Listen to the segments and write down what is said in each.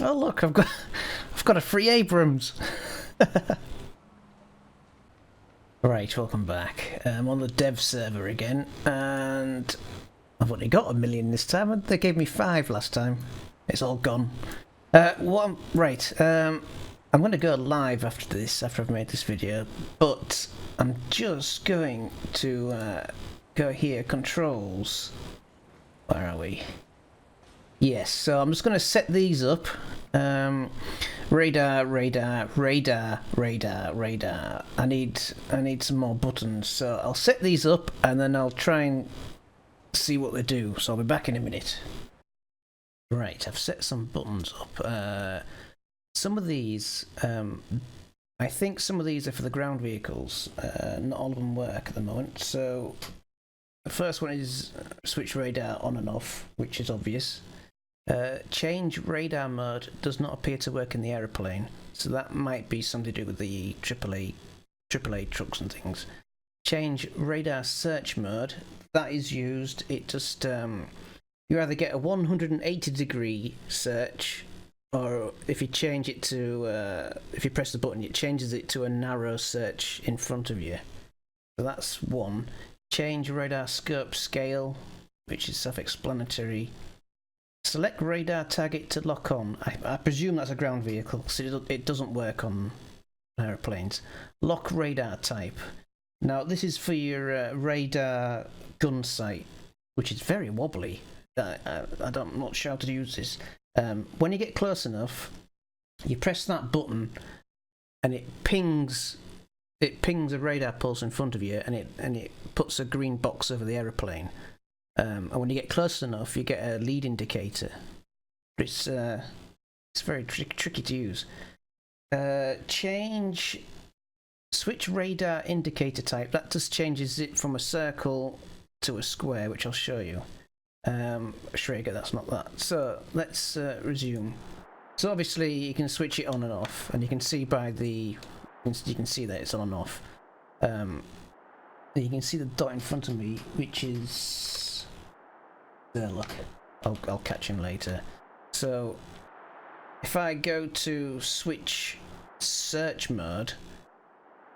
Oh look, I've got a free Abrams. Right, welcome back. I'm on the dev server again, and I've only got 1 million this time. They gave me 5 last time. It's all gone. I'm going to go live after this, after I've made this video, but I'm just going to go here, controls. Where are we? Yes, so I'm just going to set these up. Radar. I need some more buttons, so I'll set these up and then I'll try and see what they do. So I'll be back in a minute. Right, I've set some buttons up. Some of these, I think some of these are for the ground vehicles. Not all of them work at the moment. So the first one is switch radar on and off, which is obvious. Change radar mode does not appear to work in the aeroplane, so that might be something to do with the AAA trucks and things. Change radar search mode, that is used. It just you either get a 180-degree search, or if you change it to if you press the button, it changes it to a narrow search in front of you. So that's one. Change radar scope scale, which is self-explanatory. Select radar target to lock on. I presume that's a ground vehicle, so it doesn't work on aeroplanes. Lock radar type. Now this is for your radar gun sight, which is very wobbly. I'm not sure how to use this. When you get close enough, you press that button, and it pings a radar pulse in front of you, and it puts a green box over the aeroplane. And when you get close enough, you get a lead indicator. It's very tricky to use. Switch radar indicator type. That just changes it from a circle to a square, which I'll show you. Schrager, that's not that. So let's resume. So obviously you can switch it on and off, and you can see by the you can see that it's on and off. You can see the dot in front of me, which is there. Look, I'll catch him later. So if I go to switch search mode,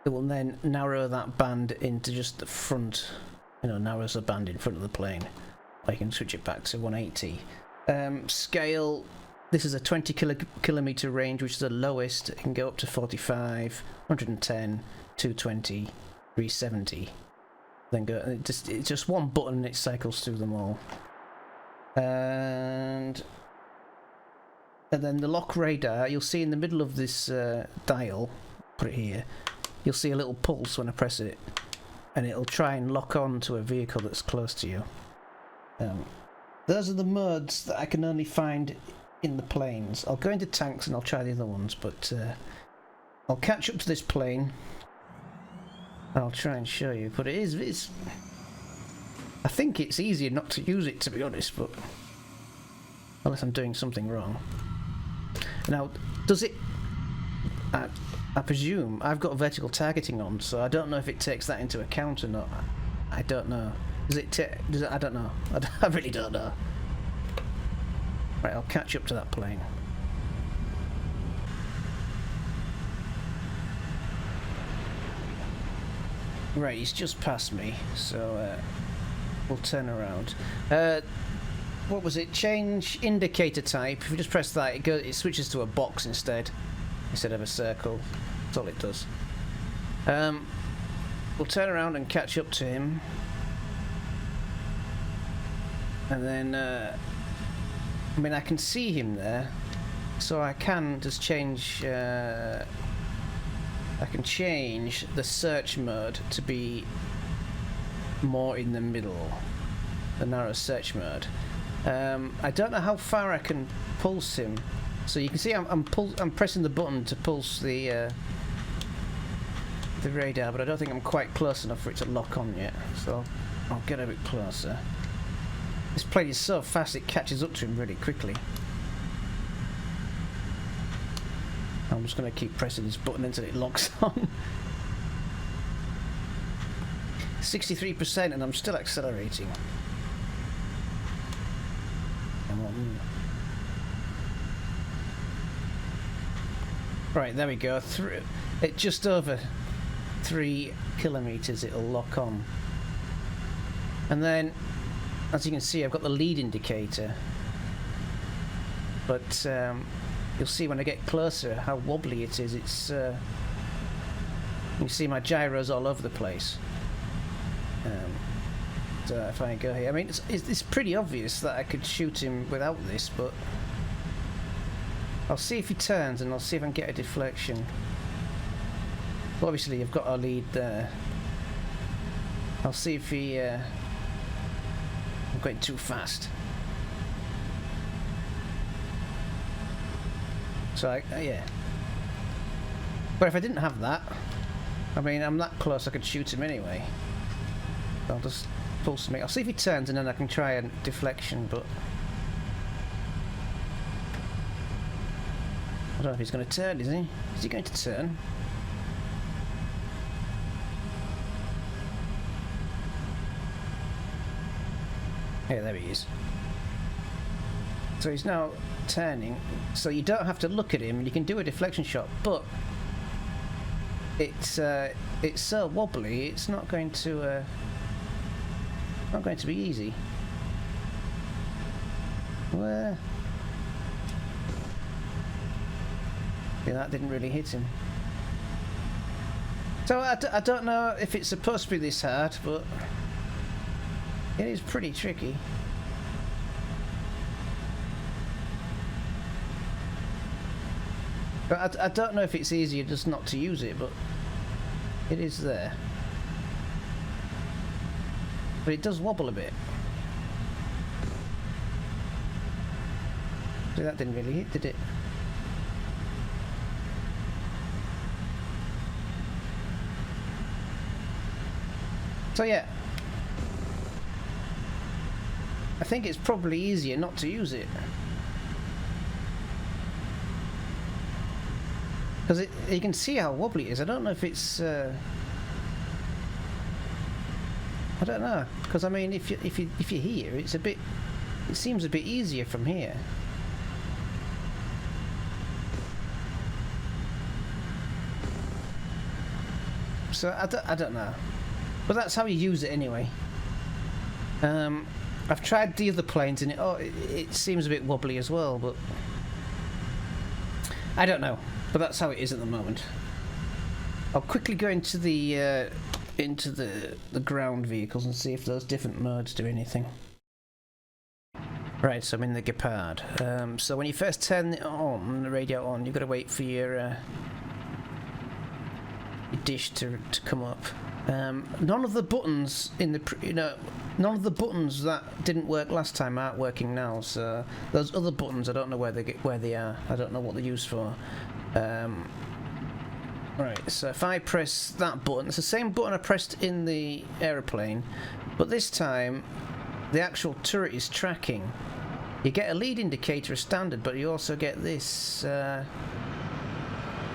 it will then narrow that band into just the front. Narrows the band in front of the plane. I can switch it back to 180. Scale. This is a 20 kilometer range, which is the lowest. It can go up to 45, 110, 220, 370. Then go. It's just one button, and it cycles through them all. And then the lock radar. You'll see in the middle of this dial. Put it here. You'll see a little pulse when I press it, and it'll try and lock on to a vehicle that's close to you. Those are the modes that I can only find in the planes. I'll go into tanks and I'll try the other ones, but I'll catch up to this plane and I'll try and show you. But it's I think it's easier not to use it, to be honest, but unless I'm doing something wrong. Now, does it... I presume I've got vertical targeting on, so I don't know if it takes that into account or not. I don't know. Does it? I don't know. I really don't know. Right, I'll catch up to that plane. Right, he's just past me, so we'll turn around. What was it? Change indicator type. If we just press that, it switches to a box instead of a circle. That's all it does. We'll turn around and catch up to him. And then, I can see him there, so I can just change, I can change the search mode to be more in the middle, the narrow search mode. I don't know how far I can pulse him, so you can see I'm pressing the button to pulse the radar, but I don't think I'm quite close enough for it to lock on yet, so I'll get a bit closer. This plane is so fast it catches up to him really quickly. I'm just going to keep pressing this button until it locks on. 63% and I'm still accelerating. Come on. Right, there we go. At just over 3 kilometers, it'll lock on. And then, as you can see, I've got the lead indicator. But you'll see when I get closer how wobbly it is. It's you can see my gyros all over the place. So if I go here, I mean, it's pretty obvious that I could shoot him without this, but I'll see if he turns and I'll see if I can get a deflection. Well, obviously, you've got our lead there. I'll see if he... I'm going too fast. So, yeah. But if I didn't have that, I mean, I'm that close I could shoot him anyway. I'll just pull something. I'll see if he turns and then I can try a deflection, but... I don't know if he's going to turn, is he? Is he going to turn? Yeah, there he is. So he's now turning, so you don't have to look at him, you can do a deflection shot, but it's so wobbly, it's not going to be easy. Where? Yeah, that didn't really hit him. So I don't know if it's supposed to be this hard, but it is pretty tricky. But I don't know if it's easier just not to use it, but it is there. But it does wobble a bit. See, that didn't really hit, did it? So yeah, I think it's probably easier not to use it. Because you can see how wobbly it is. I don't know if it's... I don't know. Because I mean, if you're here, it's a bit... It seems a bit easier from here. So I don't know. But that's how you use it anyway. I've tried the other planes and it seems a bit wobbly as well, but I don't know. But that's how it is at the moment. I'll quickly go into the ground vehicles and see if those different modes do anything. Right, so I'm in the Gepard. So when you first turn it on, the radio on, you've got to wait for your dish to come up. None of the buttons in the none of the buttons that didn't work last time aren't working now. So those other buttons, I don't know where they are. I don't know what they're used for. Right, so if I press that button, it's the same button I pressed in the aeroplane, but this time the actual turret is tracking. You get a lead indicator as standard, but you also get this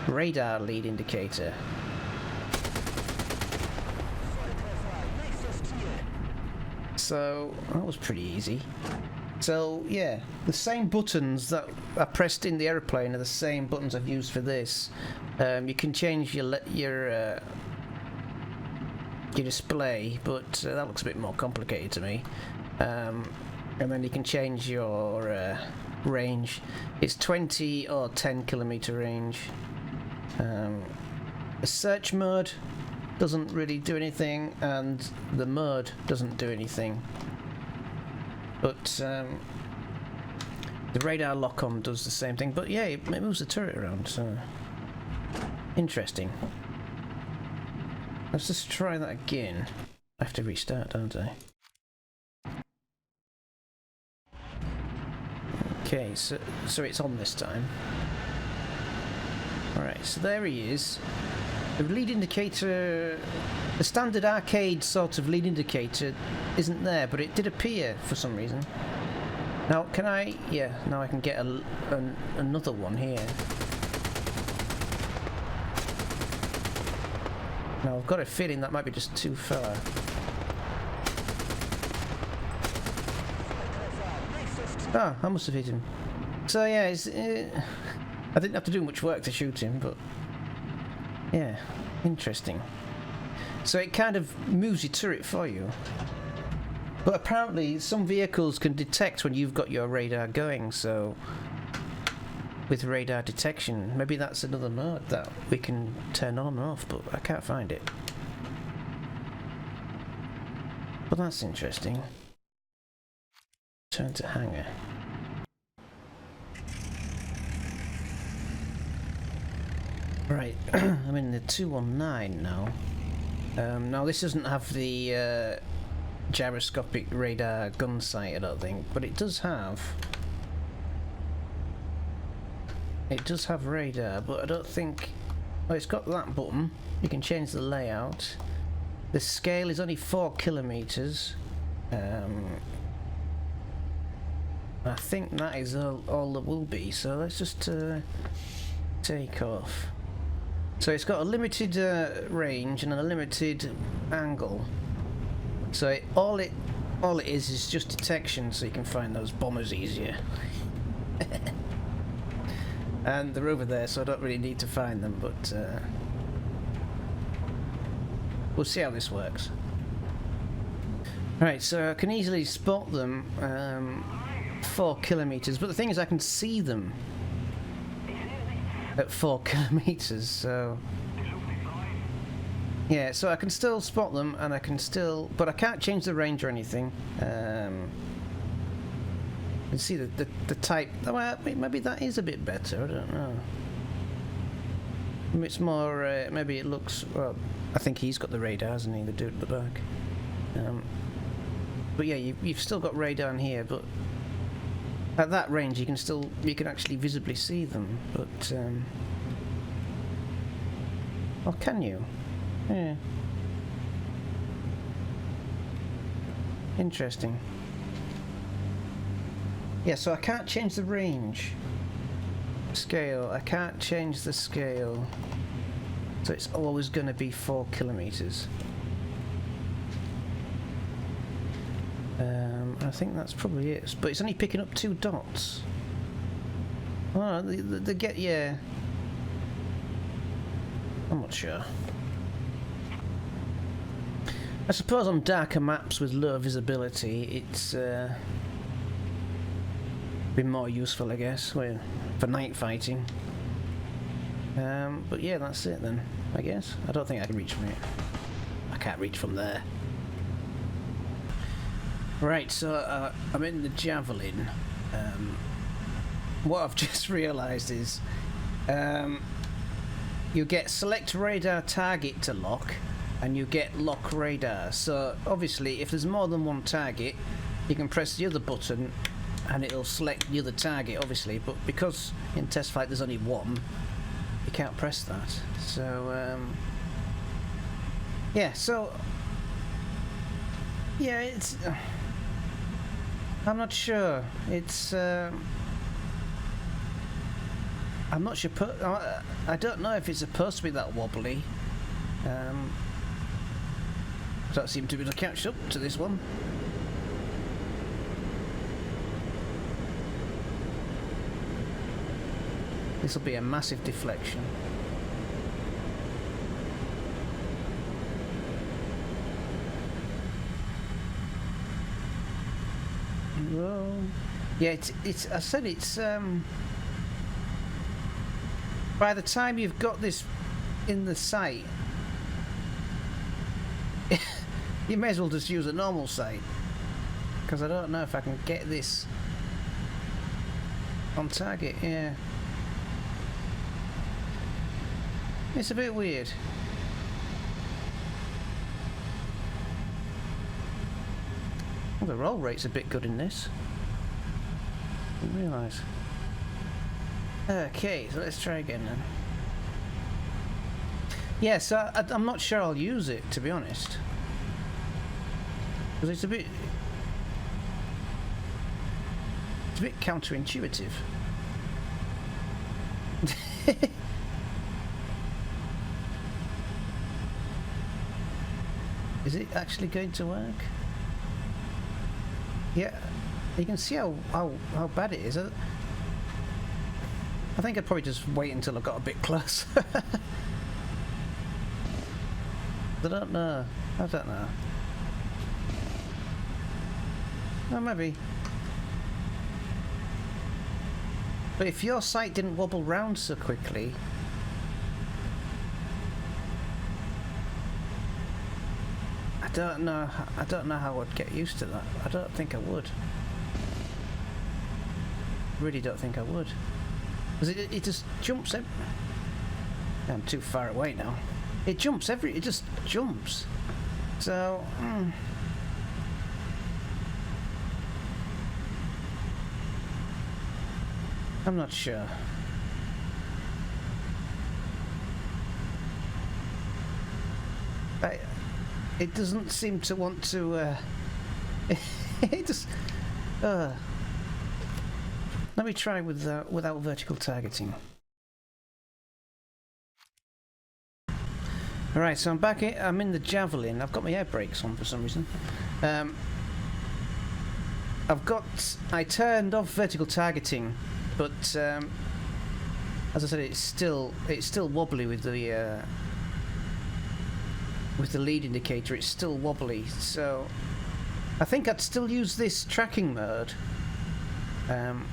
radar lead indicator. So that was pretty easy. So yeah, the same buttons that I pressed in the aeroplane are the same buttons I've used for this. You can change your display, but that looks a bit more complicated to me. And then you can change your range. It's 20 or 10 kilometer range. The search mode doesn't really do anything, and the mode doesn't do anything. But the radar lock-on does the same thing. But yeah, it moves the turret around, so interesting. Let's just try that again. I have to restart, don't I? Okay, so it's on this time. Alright, so there he is. The lead indicator, the standard arcade sort of lead indicator isn't there, but it did appear for some reason. Now, can I... Yeah, now I can get another one here. Now, I've got a feeling that might be just too far. Ah, I must have hit him. So yeah, I didn't have to do much work to shoot him, but yeah, interesting. So it kind of moves your turret for you. But apparently some vehicles can detect when you've got your radar going, so with radar detection, maybe that's another mode that we can turn on and off, but I can't find it. But that's interesting. Turn to hangar. Right, I'm in the 219 now. Now this doesn't have the gyroscopic radar gun sight, I don't think, but it does have radar, but I don't think... Oh, it's got that button. You can change the layout. The scale is only 4 kilometers. I think that is all there will be, so let's just take off. So it's got a limited range and a limited angle. So all it is just detection, so you can find those bombers easier. And they're over there, so I don't really need to find them, but we'll see how this works. Right, so I can easily spot them 4 kilometers, but the thing is I can see them at 4 kilometers, so yeah, so I can still spot them, and I can still, but I can't change the range or anything. You can see the type. Well, maybe that is a bit better. I don't know. Maybe it's more. Maybe it looks. Well, I think he's got the radar, hasn't he? The dude at the back. But yeah, you've still got radar in here, but at that range you can actually visibly see them. But oh, can you? Yeah. Interesting. Yeah, so I can't change the range. Scale. I can't change the scale. So it's always going to be 4 kilometers. I think that's probably it. But it's only picking up 2 dots. Oh, they get, yeah. I'm not sure. I suppose on darker maps with low visibility, it's been more useful, I guess, for night fighting. But yeah, that's it then, I guess. I don't think I can reach from it. I can't reach from there. Right, so I'm in the Javelin. What I've just realised is you get select radar target to lock, and you get lock radar. So obviously if there's more than one target, you can press the other button and it'll select the other target, obviously, but because in test flight there's only one, you can't press that. So yeah, so yeah, it's I'm not sure. It's I'm not sure. I don't know if it's supposed to be that wobbly. Don't seem to be able to catch up to this one. This will be a massive deflection. Whoa. Yeah, it's. I said it's. By the time you've got this in the sight, you may as well just use a normal sight, because I don't know if I can get this on target. Yeah, it's a bit weird. Well, the roll rate's a bit good in this. Didn't realise. Okay, so let's try again then. Yeah, so I'm not sure I'll use it, to be honest. Because it's a bit counterintuitive. Is it actually going to work? Yeah, you can see how bad it is. I think I'd probably just wait until I got a bit close. I don't know. I don't know. Well, maybe. But if your sight didn't wobble round so quickly... I don't know how I'd get used to that. I don't think I would. Really don't think I would. Because it just jumps every... I'm too far away now. It jumps it just jumps. So... I'm not sure. It doesn't seem to want to, it just, let me try without vertical targeting. Alright, so I'm in the Javelin. I've got my air brakes on for some reason. I turned off vertical targeting, but, as I said, it's still wobbly with the lead indicator. It's still wobbly, so I think I'd still use this tracking mode, and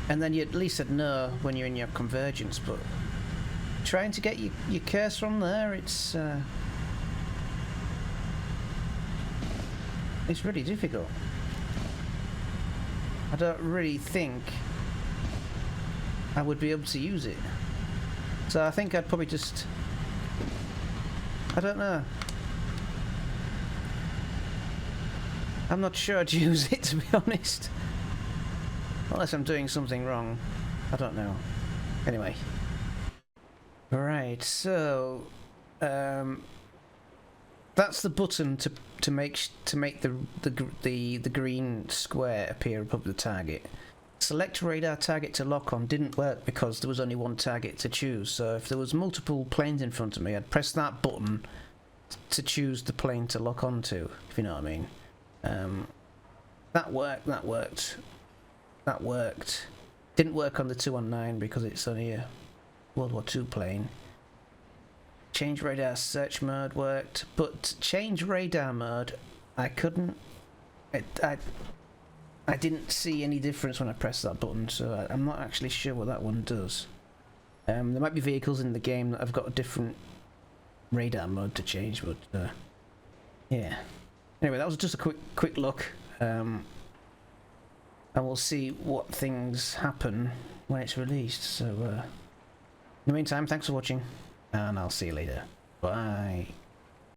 then you at least would know when you're in your convergence. But trying to get your cursor on there, it's really difficult. I don't really think I would be able to use it, so I think I'd probably just, I don't know. I'm not sure I'd use it, to be honest. Unless I'm doing something wrong. I don't know. Anyway. Alright, so that's the button to make the green square appear above the target. Select radar target to lock on didn't work because there was only one target to choose. So if there was multiple planes in front of me, I'd press that button to choose the plane to lock onto, if you know what I mean. That worked. Didn't work on the 219 because it's only a World War II plane. Change radar search mode worked, but change radar mode, I couldn't. I didn't see any difference when I pressed that button, so I'm not actually sure what that one does. There might be vehicles in the game that have got a different radar mode to change, but yeah. Anyway, that was just a quick look, and we'll see what things happen when it's released. So in the meantime, thanks for watching, and I'll see you later. Bye.